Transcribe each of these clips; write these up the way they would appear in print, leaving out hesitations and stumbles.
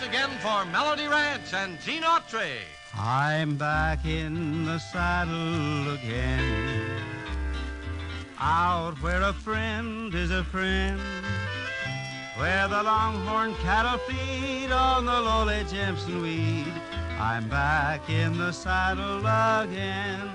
again for Melody Ranch and Gene Autry. I'm back in the saddle again, out where a friend is a friend, where the longhorn cattle feed on the lowly Jimson weed. I'm back in the saddle again.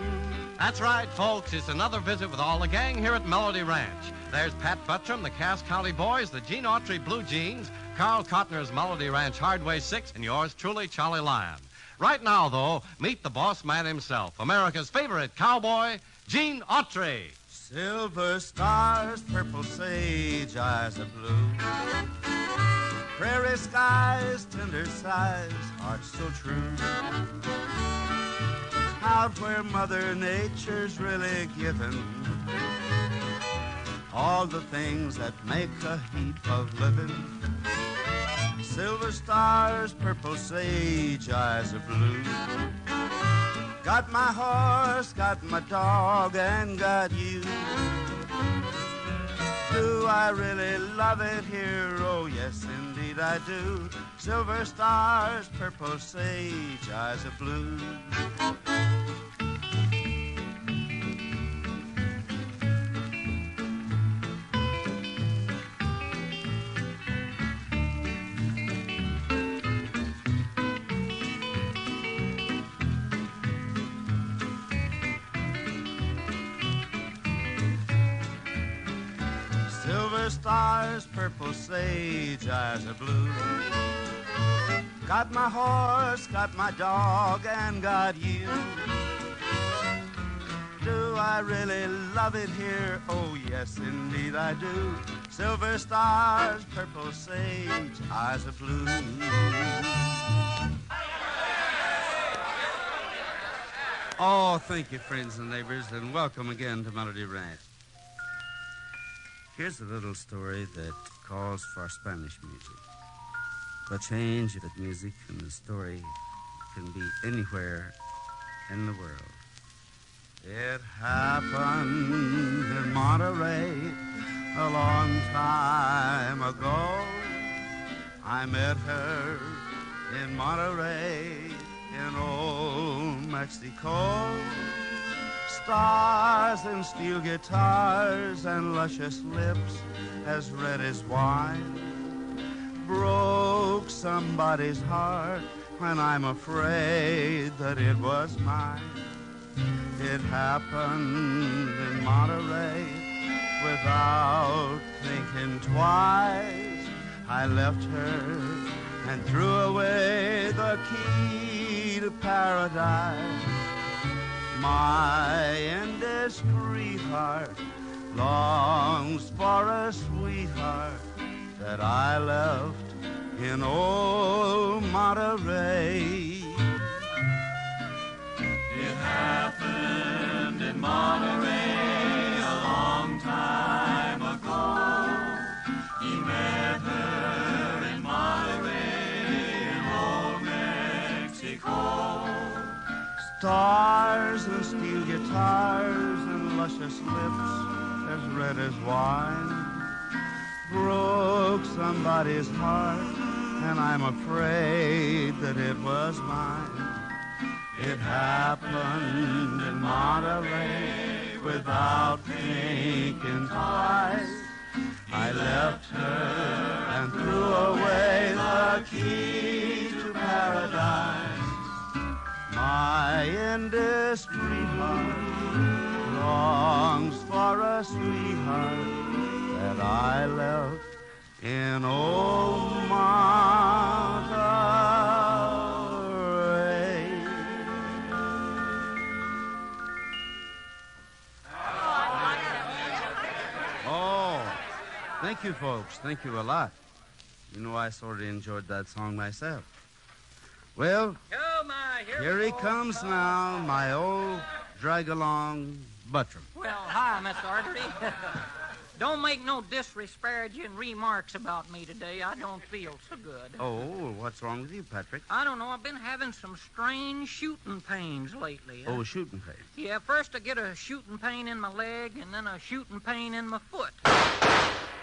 That's right, folks. It's another visit with all the gang here at Melody Ranch. There's Pat Buttram, the Cass County Boys, the Gene Autry Blue Jeans, Carl Cotner's Melody Ranch Hardway 6, and yours truly, Charlie Lyon. Right now, though, meet the boss man himself, America's favorite cowboy, Gene Autry. Silver stars, purple sage, eyes of blue, prairie skies, tender sighs, heart so true. Out where Mother Nature's really given all the things that make a heap of living. Silver stars, purple sage, eyes of blue. Got my horse, got my dog, and got you. Do I really love it here? Oh, yes, indeed I do. Silver stars, purple sage, eyes of blue. Silver stars, purple sage, eyes of blue. Got my horse, got my dog, and got you. Do I really love it here? Oh, yes, indeed I do. Silver stars, purple sage, eyes of blue. Oh, thank you, friends and neighbors, and welcome again to Melody Ranch. Here's a little story that calls for Spanish music. The change of music and the story can be anywhere in the world. It happened in Monterey a long time ago. I met her in Monterey in old Mexico. Stars and steel guitars and luscious lips as red as wine broke somebody's heart when I'm afraid that it was mine. It happened in Monterey without thinking twice. I left her and threw away the key to paradise. My indiscreet heart longs for a sweetheart that I left in old Monterey. It happened in Monterey a long time ago. He met her in Monterey in old Mexico. Stars and steel guitars and luscious lips as red as wine broke somebody's heart, and I'm afraid that it was mine. It happened in Monterey without thinking twice. I left her and threw away the key to paradise. My indiscreet heart longs for a sweetheart that I left in old Monterey. Oh, thank you, folks. Thank you a lot. You know, I sort of enjoyed that song myself. Well, here he comes now, my old drag-along Buttram. Well, hi, Miss Autry. Don't make no disparaging remarks about me today. I don't feel so good. Oh, what's wrong with you, Patrick? I don't know. I've been having some strange shooting pains lately. Oh, shooting pains? Yeah, first I get a shooting pain in my leg, and then a shooting pain in my foot.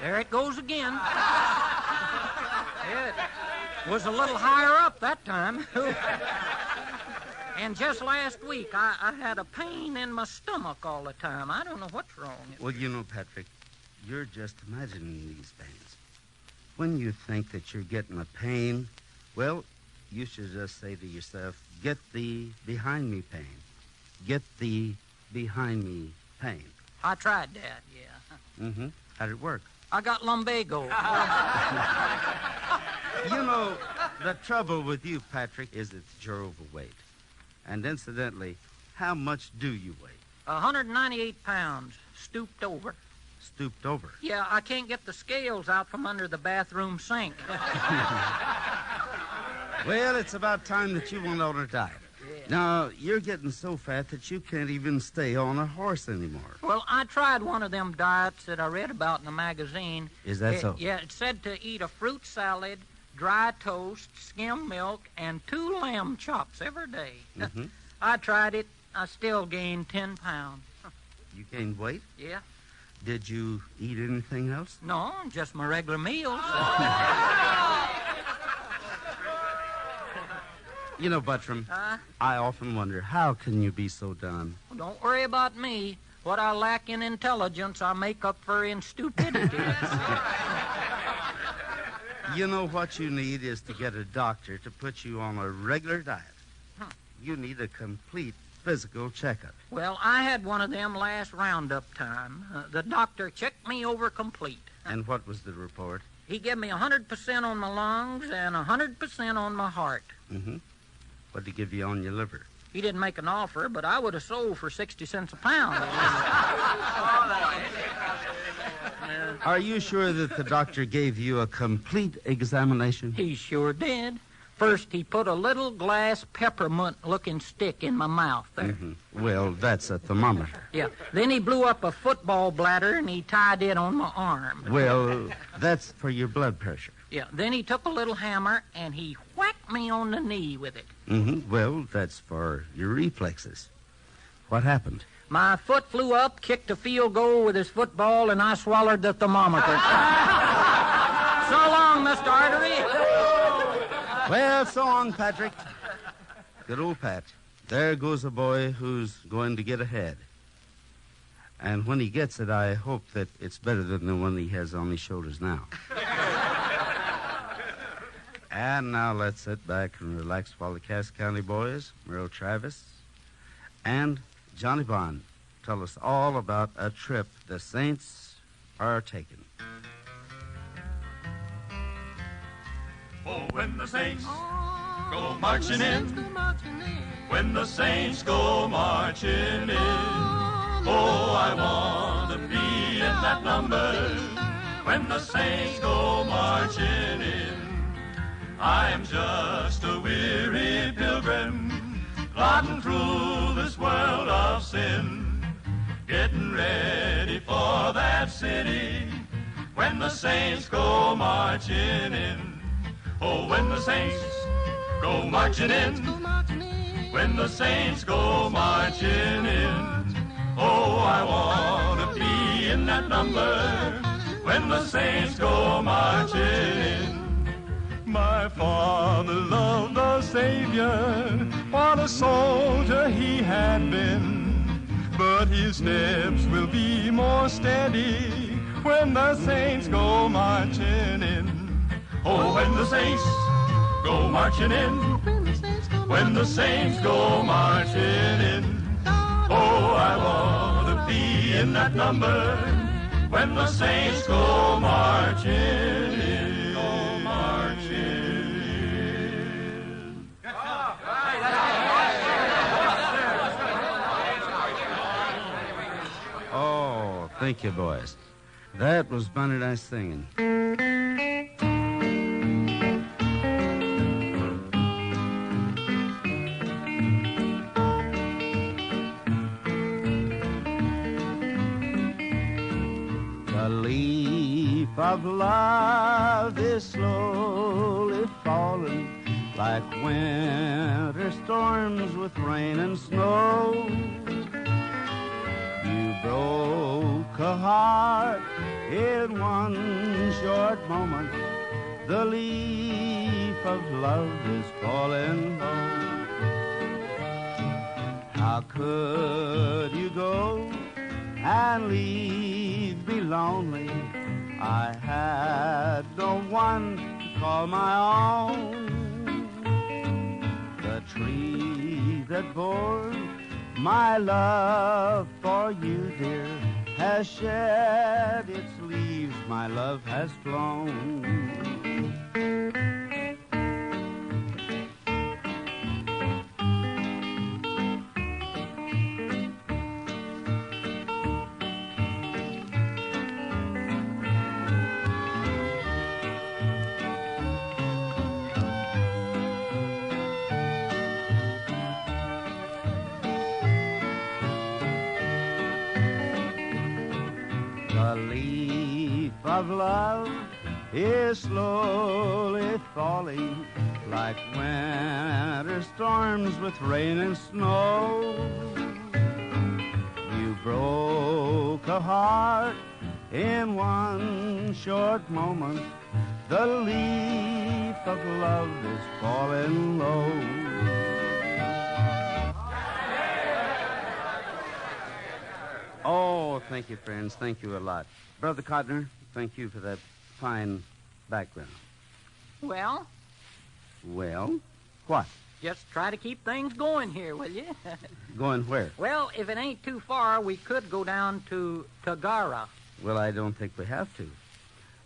There it goes again. Yeah. Was a little higher up that time. And just last week, I had a pain in my stomach all the time. I don't know what's wrong. Well, you know, Patrick, you're just imagining these pains. When you think that you're getting a pain, well, you should just say to yourself, get thee behind me pain. Get thee behind me pain. I tried that, yeah. Mm-hmm. How'd it work? I got lumbago. You know, the trouble with you, Patrick, is that you're overweight. And incidentally, how much do you weigh? 198 pounds, stooped over. Stooped over? Yeah, I can't get the scales out from under the bathroom sink. Well, it's about time that you went on a diet. Yeah. Now, you're getting so fat that you can't even stay on a horse anymore. Well, I tried one of them diets that I read about in the magazine. Is that so? Yeah, it said to eat a fruit salad, dry toast, skim milk, and 2 lamb chops every day. Mm-hmm. I tried it. I still gained 10 pounds. You gained weight? Yeah. Did you eat anything else? No, just my regular meals. You know, Buttram, I often wonder, how can you be so done? Well, don't worry about me. What I lack in intelligence, I make up for in stupidity. You know, what you need is to get a doctor to put you on a regular diet. You need a complete physical checkup. Well, I had one of them last roundup time. The doctor checked me over complete. And what was the report? He gave me 100% on my lungs and 100% on my heart. Mm-hmm. What did he give you on your liver? He didn't make an offer, but I would have sold for 60 cents a pound. Are you sure that the doctor gave you a complete examination? He sure did. First, he put a little glass peppermint-looking stick in my mouth there. Mm-hmm. Well, that's a thermometer. Yeah. Then he blew up a football bladder, and he tied it on my arm. Well, that's for your blood pressure. Yeah. Then he took a little hammer, and he whacked me on the knee with it. Mm-hmm. Well, that's for your reflexes. What happened? My foot flew up, kicked a field goal with his football, and I swallowed the thermometer. So long, Mr. Artery. Well, so long, Patrick. Good old Pat. There goes a boy who's going to get ahead. And when he gets it, I hope that it's better than the one he has on his shoulders now. And now let's sit back and relax while the Cass County boys, Merle Travis, and Johnny Bond tell us all about a trip the Saints are taking. Oh, when the Saints go marching in, when the Saints go marching in, oh, I want to be in that number. When the Saints go marching in, I am just a weary pilgrim, plodding through this world of sin, getting ready for that city when the Saints go marching in. Oh, when the Saints go marching in, when the Saints go marching in, oh, I want to be in that number when the Saints go marching in. My father loved the Savior, what a soldier he had been, but his steps will be more steady when the Saints go marching in. Oh, when the Saints go marching in, when the Saints go marching in, oh, I want to be in that number when the Saints go marching in, go marching in. Oh, thank you, boys. That was mighty nice singing. Of love is slowly falling like winter storms with rain and snow. You broke a heart in one short moment. The leaf of love is falling low. How could you go and leave me lonely? I had no one to call my own. The tree that bore my love for you, dear, has shed its leaves, my love has flown. The leaf of love is slowly falling like winter storms with rain and snow. You broke a heart in one short moment. The leaf of love is falling low. Oh, thank you, friends. Thank you a lot. Brother Cotner, thank you for that fine background. Well, Well, what? just try to keep things going here, will you? Going where? Well, if it ain't too far, we could go down to Tagara. Well, I don't think we have to.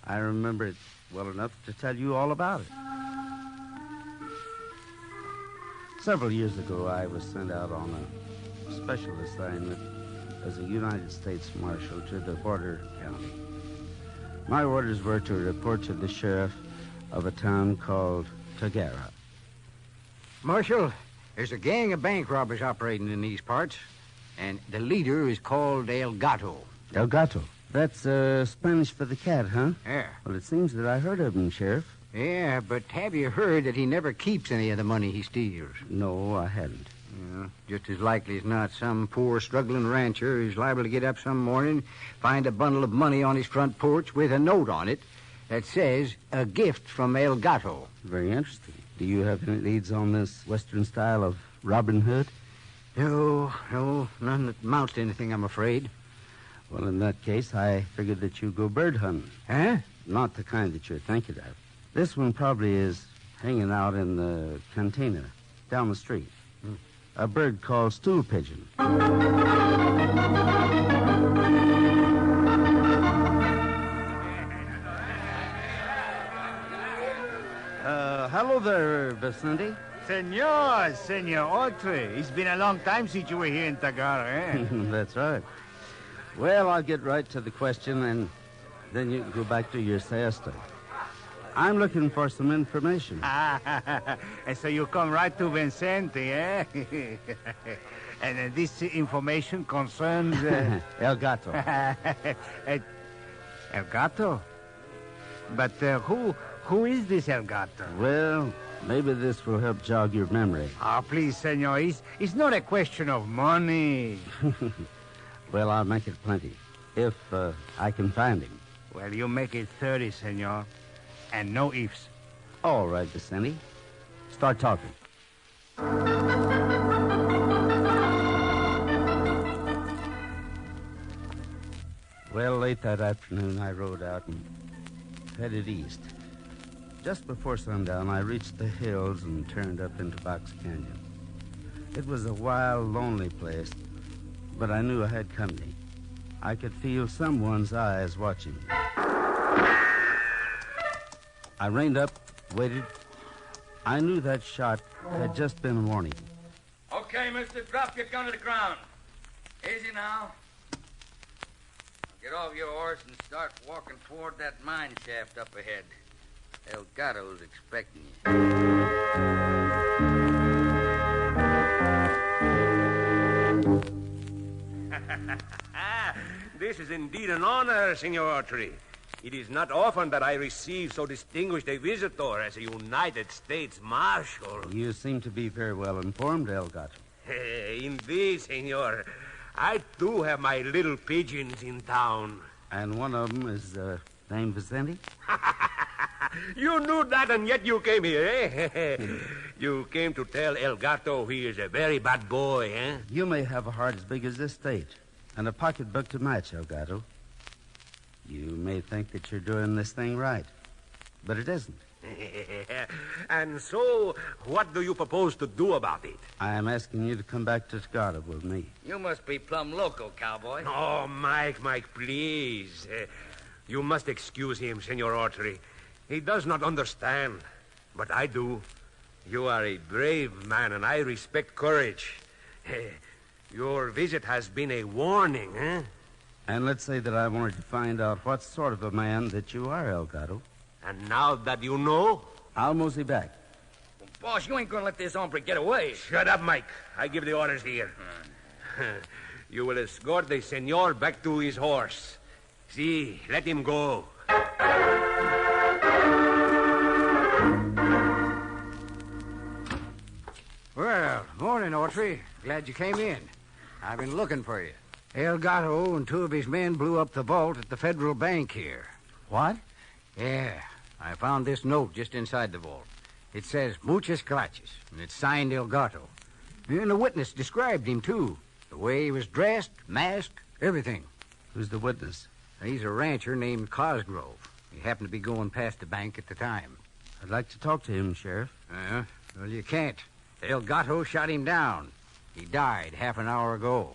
I remember it well enough to tell you all about it. Several years ago, I was sent out on a special assignment as a United States Marshal to the border county. My orders were to report to the sheriff of a town called Tagara. Marshal, there's a gang of bank robbers operating in these parts, and the leader is called El Gato. El Gato. That's Spanish for the cat, huh? Yeah. Well, it seems that I heard of him, Sheriff. Yeah, but have you heard that he never keeps any of the money he steals? No, I hadn't. Yeah, just as likely as not, some poor struggling rancher is liable to get up some morning, find a bundle of money on his front porch with a note on it that says, "A gift from El Gato." Very interesting. Do you have any leads on this Western style of Robin Hood? No, none that amounts to anything, I'm afraid. Well, in that case, I figured that you go bird hunting. Huh? Not the kind that you're thinking of. This one probably is hanging out in the cantina down the street. A bird called stool pigeon. Hello there, Vicente. Senor Autry. It's been a long time since you were here in Tagara, eh? That's right. Well, I'll get right to the question, and then you can go back to your siesta. I'm looking for some information. And so you come right to Vicente, eh? And this information concerns... El Gato. El Gato? But who is this El Gato? Well, maybe this will help jog your memory. Oh, please, senor, it's not a question of money. Well, I'll make it plenty, if I can find him. Well, you make it 30, senor, and no ifs. All right, Vicente. Start talking. Well, late that afternoon, I rode out and headed east. Just before sundown, I reached the hills and turned up into Box Canyon. It was a wild, lonely place, but I knew I had company. I could feel someone's eyes watching me. I reined up, waited. I knew that shot had just been a warning. Okay, mister, drop your gun to the ground. Easy now. Get off your horse and start walking toward that mine shaft up ahead. El Gato's expecting you. This is indeed an honor, Senor Autry. It is not often that I receive so distinguished a visitor as a United States Marshal. You seem to be very well informed, El Gato. Indeed, Senor. I do have my little pigeons in town. And one of them is named Vicente? You knew that, and yet you came here, eh? You came to tell El Gato he is a very bad boy, eh? You may have a heart as big as this state, and a pocketbook to match, El Gato. You may think that you're doing this thing right, but it isn't. And so, what do you propose to do about it? I am asking you to come back to Scarlet with me. You must be plumb loco, cowboy. Oh, Mike, please. You must excuse him, Senor Autry. He does not understand, but I do. You are a brave man, and I respect courage. Your visit has been a warning, eh? And let's say that I wanted to find out what sort of a man that you are, El Gato. And now that you know... I'll mosey back. Well, boss, you ain't gonna let this hombre get away. Shut up, Mike. I give the orders here. You will escort the senor back to his horse. See, let him go. Well, morning, Autry. Glad you came in. I've been looking for you. El Gato and 2 of his men blew up the vault at the Federal Bank here. What? Yeah. I found this note just inside the vault. It says, Muchas gracias, and it's signed El Gato. And the witness described him, too. The way he was dressed, masked, everything. Who's the witness? He's a rancher named Cosgrove. He happened to be going past the bank at the time. I'd like to talk to him, Sheriff. Well, you can't. El Gato shot him down. He died half an hour ago.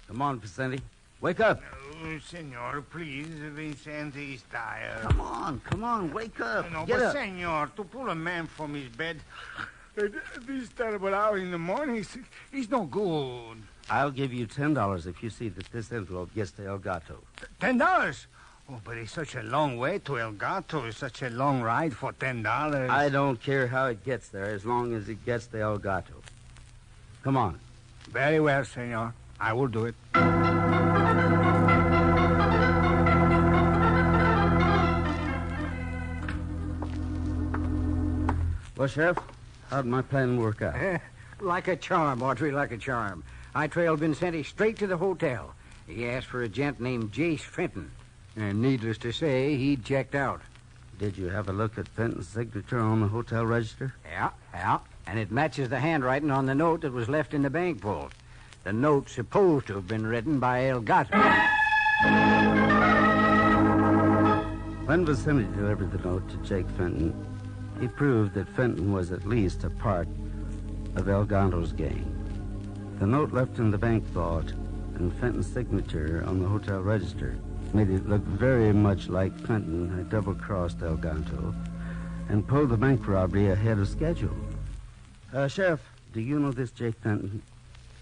Come on, Vicente. Wake up. Oh, senor, please. Vicente is tired. Come on. Wake up. No, Get but, up. senor, to pull a man from his bed at this terrible hour in the morning, it's no good. I'll give you $10 if you see that this envelope gets to El Gato. $10? Oh, but it's such a long way to El Gato. It's such a long ride for $10. I don't care how it gets there as long as it gets to El Gato. Come on. Very well, senor. I will do it. Well, Sheriff, how'd my plan work out? Like a charm, Autry, like a charm. I trailed Vincenti straight to the hotel. He asked for a gent named Jace Fenton. And needless to say, he checked out. Did you have a look at Fenton's signature on the hotel register? Yeah. And it matches the handwriting on the note that was left in the bank vault. The note's supposed to have been written by El Gato. When Vicente delivered the note to Jake Fenton, he proved that Fenton was at least a part of El Gato's gang. The note left in the bank vault and Fenton's signature on the hotel register made it look very much like Fenton had double-crossed El Gato and pulled the bank robbery ahead of schedule. Sheriff, do you know this Jake Fenton?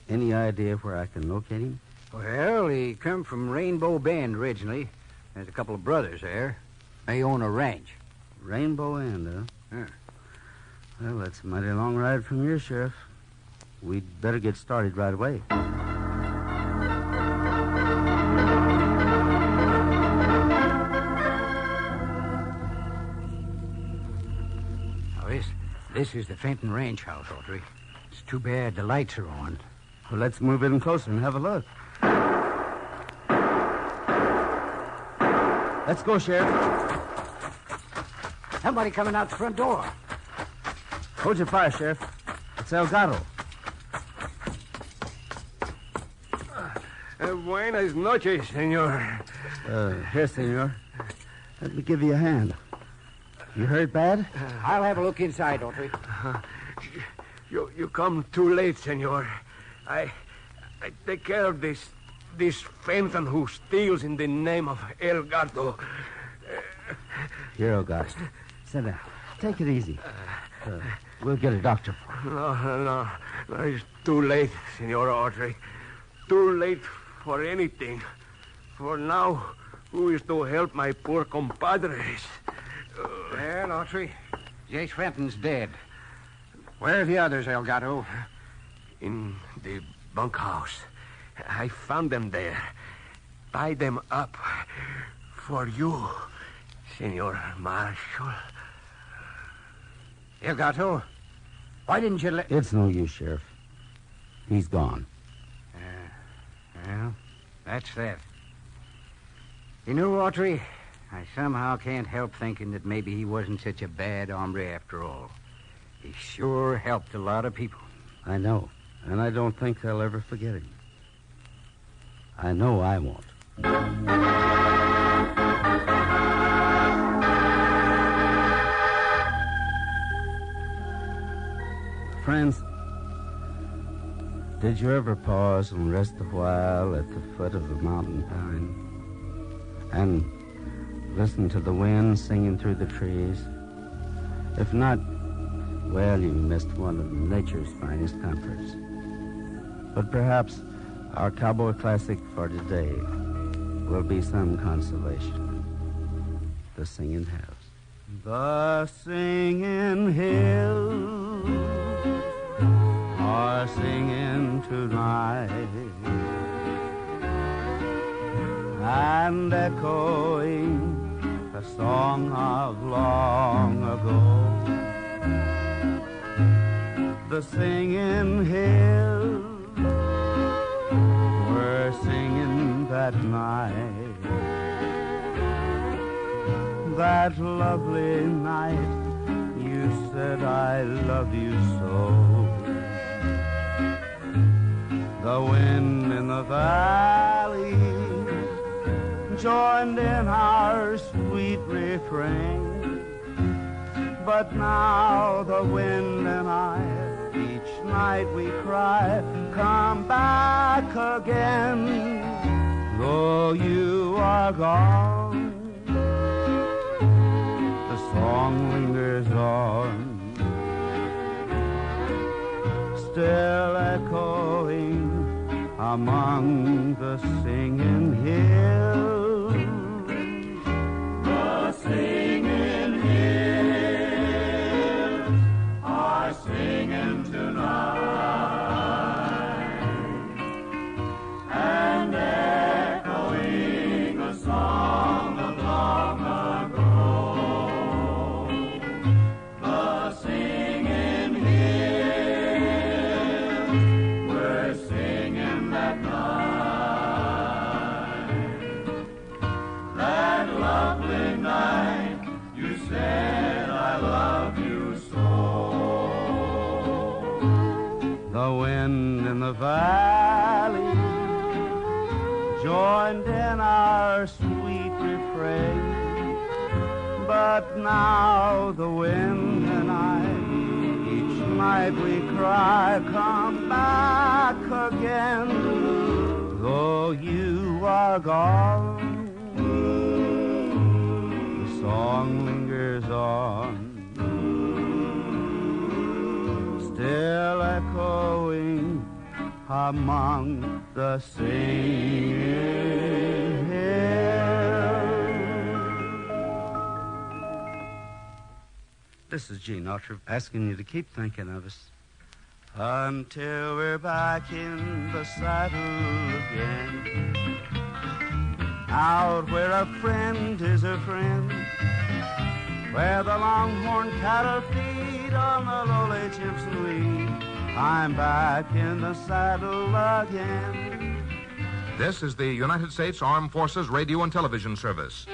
Any idea where I can locate him? Well, he come from Rainbow Bend originally. There's a couple of brothers there. They own a ranch. Rainbow End, huh? Yeah. Well, that's a mighty long ride from here, Sheriff. We'd better get started right away. Now, this is the Fenton Ranch house, Autry. It's too bad the lights are on. Well, let's move in closer and have a look. Let's go, Sheriff. Somebody coming out the front door. Hold your fire, Sheriff. It's El Gato. Buenas noches, senor. Here, senor. Let me give you a hand. You hurt bad? I'll have a look inside, Autry. You come too late, senor. I take care of this Fenton who steals in the name of El Gato. Here, El Gato. Sit down. Take it easy. We'll get a doctor for you. No. It's too late, Senor Autry. Too late for anything. For now, who is to help my poor compadres? Well, Autry, Jace Fenton's dead. Where are the others, El Gato? In the bunkhouse. I found them there. Tied them up for you, Senor Marshal. El Gato, why didn't you let... It's no use, Sheriff. He's gone. Well, that's that. You know, Autry, I somehow can't help thinking that maybe he wasn't such a bad hombre after all. He sure helped a lot of people. I know, and I don't think I'll ever forget him. I know I won't. Friends, did you ever pause and rest a while at the foot of a mountain pine and listen to the wind singing through the trees? If not, well, you missed one of nature's finest comforts. But perhaps our cowboy classic for today will be some consolation. The Singing Hills. The Singing Hills are singing tonight and echoing a song of long ago. The Singing Hills were singing that night, that lovely night you said I love you so. The wind in the valley joined in our sweet refrain, but now the wind and I, each night we cry, come back again. Though you are gone, the song lingers on, still echoing among the singing hills. The singing hills are singing tonight and echoing a song of long ago. The singing hills were singing that night, that lovely night you said I love you so. The wind in the valley joined in our sweet refrain, but now the wind and I, each night we cry, come back again. Though you are gone, the song lingers on, still echoing among the singing hills. This is Gene Autry asking you to keep thinking of us until we're back in the saddle again, out where a friend is a friend, where the longhorn cattle feed on the lowly gypsum weed. I'm back in the saddle again. This is the United States Armed Forces Radio and Television Service.